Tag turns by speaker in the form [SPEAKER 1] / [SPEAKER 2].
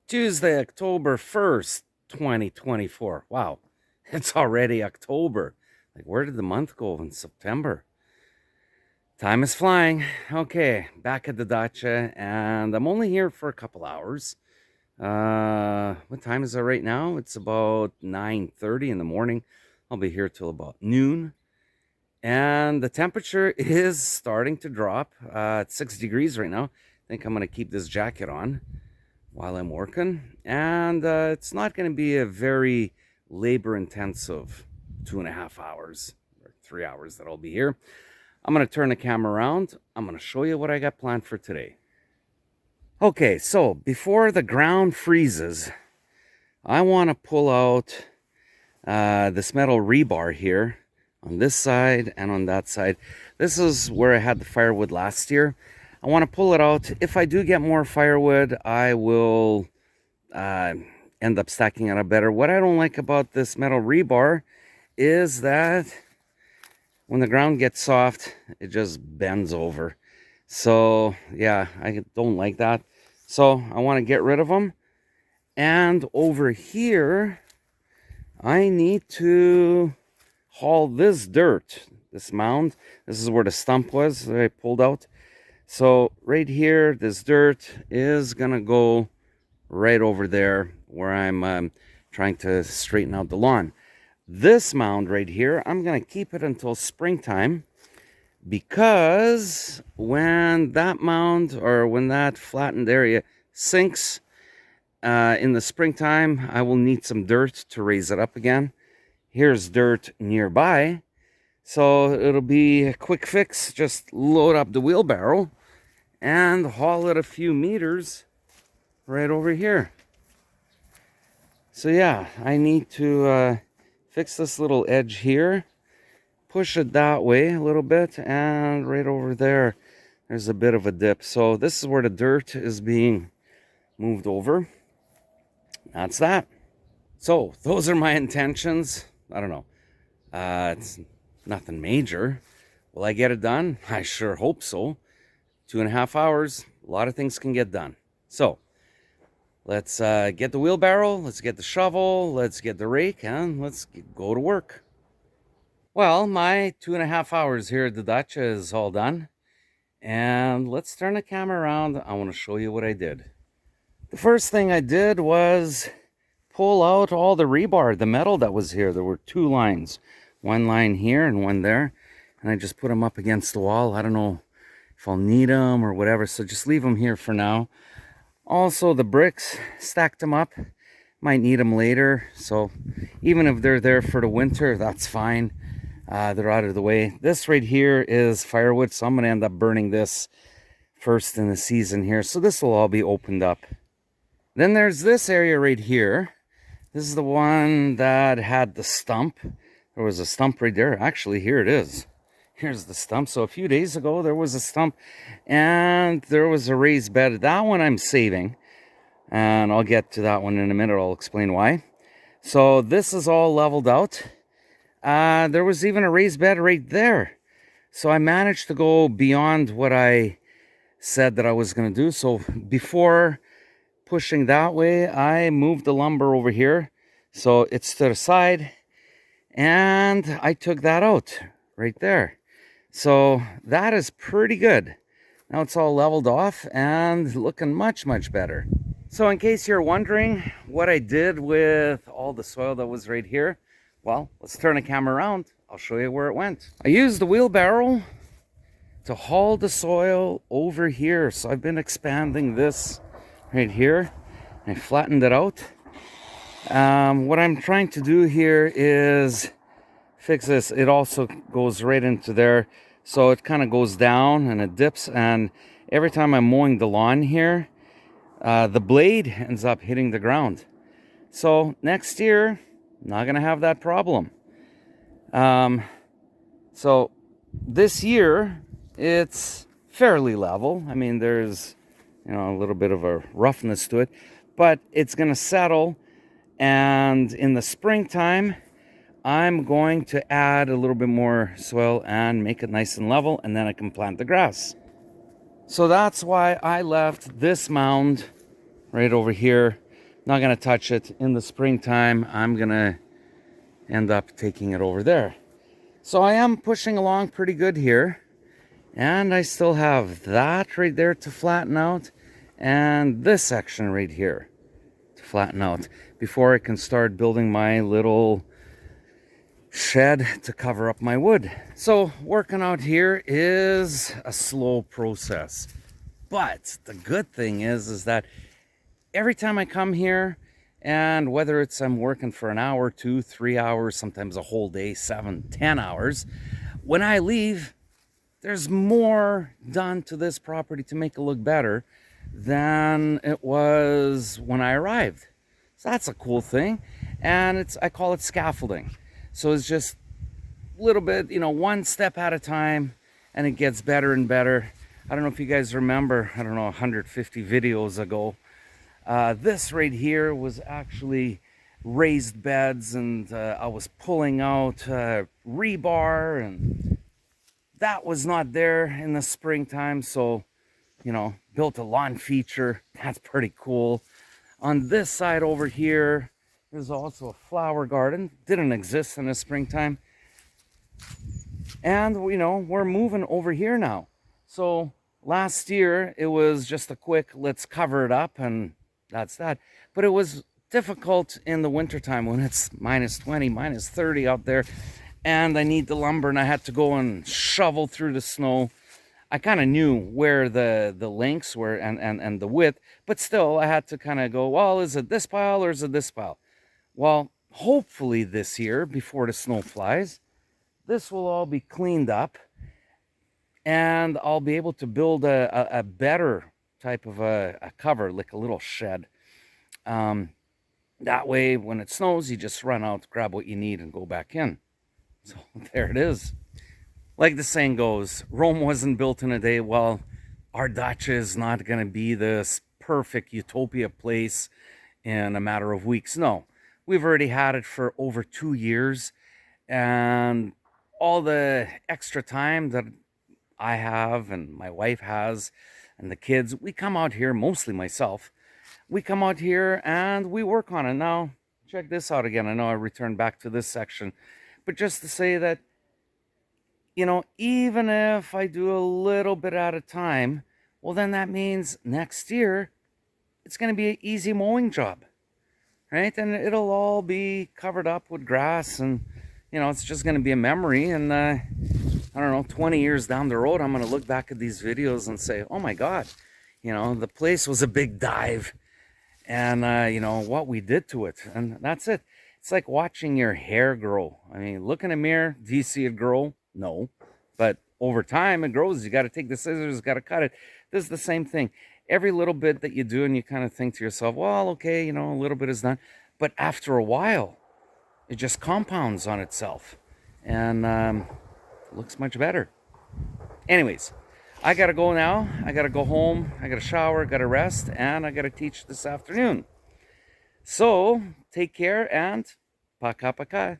[SPEAKER 1] Tuesday, October 1st, 2024. Wow, it's already October. Like, where did the month go in September? Time is flying. Okay, back at the dacha, and I'm only here for a couple hours. What time is it right now? It's about 9:30 in the morning. I'll be here till about noon. And the temperature is starting to drop. It's 6 degrees right now. I think I'm going to keep this jacket on while I'm working. And it's not going to be a very labor intensive 2.5 hours or 3 hours that I'll be here. I'm going to turn the camera around. I'm going to show you what I got planned for today. Okay, so before the ground freezes, I want to pull out this metal rebar here on this side and on that side. This is where I had the firewood last year. I want to pull it out. If I do get more firewood, I will end up stacking it up better. What I don't like about this metal rebar is that when the ground gets soft, it just bends over. So yeah, I don't like that. So I want to get rid of them. And over here, I need to haul this dirt, this mound. This is where the stump was that I pulled out. So right here, this dirt is gonna go right over there where I'm trying to straighten out the lawn. This mound right here, I'm gonna keep it until springtime, because when that mound or when that flattened area sinks in the springtime, I will need some dirt to raise it up again. Here's dirt nearby, so it'll be a quick fix. Just load up the wheelbarrow and haul it a few meters right over here. So yeah, I need to fix this little edge here, push it that way a little bit, and right over there, there's a bit of a dip. So this is where the dirt is being moved over. That's that. So those are my intentions. I don't know. It's nothing major. Will I get it done? I sure hope so. 2.5 hours, a lot of things can get done. So let's get the wheelbarrow, let's get the shovel, let's get the rake, and let's go to work. Well, my 2.5 hours here at the dacha is all done. And let's turn the camera around. I want to show you what I did. The first thing I did was pull out all the rebar, the metal that was here. There were two lines, one line here and one there, and I just put them up against the wall. I don't know if I'll need them or whatever, so just leave them here for now. Also, the bricks, stacked them up. Might need them later, so even if they're there for the winter, that's fine. They're out of the way. This right here is firewood, so I'm going to end up burning this first in the season here, so this will all be opened up. Then there's this area right here. This is the one that had the stump. There was a stump right there. Actually, here it is. Here's the stump. So a few days ago, there was a stump and there was a raised bed. That one I'm saving, and I'll get to that one in a minute. I'll explain why. So this is all leveled out. There was even a raised bed right there. So I managed to go beyond what I said that I was going to do. So before pushing that way, I moved the lumber over here so it's to the side, and I took that out right there. So that is pretty good. Now it's all leveled off and looking much better. So in case you're wondering what I did with all the soil that was right here, well, let's turn the camera around. I'll show you where it went. I used the wheelbarrow to haul the soil over here. So I've been expanding this right here. I flattened it out. What I'm trying to do here is fix this. It also goes right into there, so it kind of goes down and it dips, and every time I'm mowing the lawn here, the blade ends up hitting the ground. So next year, not gonna have that problem. So this year it's fairly level. I mean, there's a little bit of a roughness to it, but it's going to settle. And in the springtime, I'm going to add a little bit more soil and make it nice and level, and then I can plant the grass. So that's why I left this mound right over here Not gonna touch it. In the springtime, I'm gonna end up taking it over there. So I am pushing along pretty good here. And I still have that right there to flatten out, and this section right here to flatten out before I can start building my little shed to cover up my wood. So working out here is a slow process. But the good thing is that every time I come here, and whether it's I'm working for an hour, 2, 3 hours, sometimes a whole day, 7, 10 hours, when I leave, there's more done to this property to make it look better than it was when I arrived. So that's a cool thing. And I call it scaffolding. So it's just a little bit, one step at a time, and it gets better and better. I don't know if you guys remember, 150 videos ago, this right here was actually raised beds, and I was pulling out rebar, and that was not there in the springtime. So, built a lawn feature. That's pretty cool. On this side over here, there's also a flower garden. Didn't exist in the springtime. And, we're moving over here now. So last year, it was just a quick, let's cover it up, and that's that. But it was difficult in the wintertime when it's minus 20, minus 30 out there. And I need the lumber, and I had to go and shovel through the snow. I kind of knew where the lengths were and the width, but still I had to kind of go, well, is it this pile or is it this pile? Well, hopefully this year, before the snow flies, this will all be cleaned up, and I'll be able to build a better type of a cover, like a little shed. That way, when it snows, you just run out, grab what you need, and go back in. So there it is. Like the saying goes, Rome wasn't built in a day. Well, our dacha is not going to be this perfect utopia place in a matter of weeks. No, we've already had it for over 2 years, and all the extra time that I have and my wife has and the kids, we come out here, mostly myself, we come out here and we work on it. Now, check this out again. I know I returned back to this section, but just to say that, even if I do a little bit at a time, well, then that means next year it's going to be an easy mowing job, right? And it'll all be covered up with grass, and, it's just going to be a memory. And I don't know, 20 years down the road, I'm going to look back at these videos and say, oh my God, the place was a big dive, and, what we did to it. And that's it. It's like watching your hair grow. I mean, look in a mirror. Do you see it grow? No. But over time, it grows. You got to take the scissors, got to cut it. This is the same thing. Every little bit that you do, and you kind of think to yourself, well, okay, a little bit is done. But after a while, it just compounds on itself, and looks much better. Anyways, I got to go now. I got to go home. I got to shower, got to rest, and I got to teach this afternoon. So, take care, and paka paka.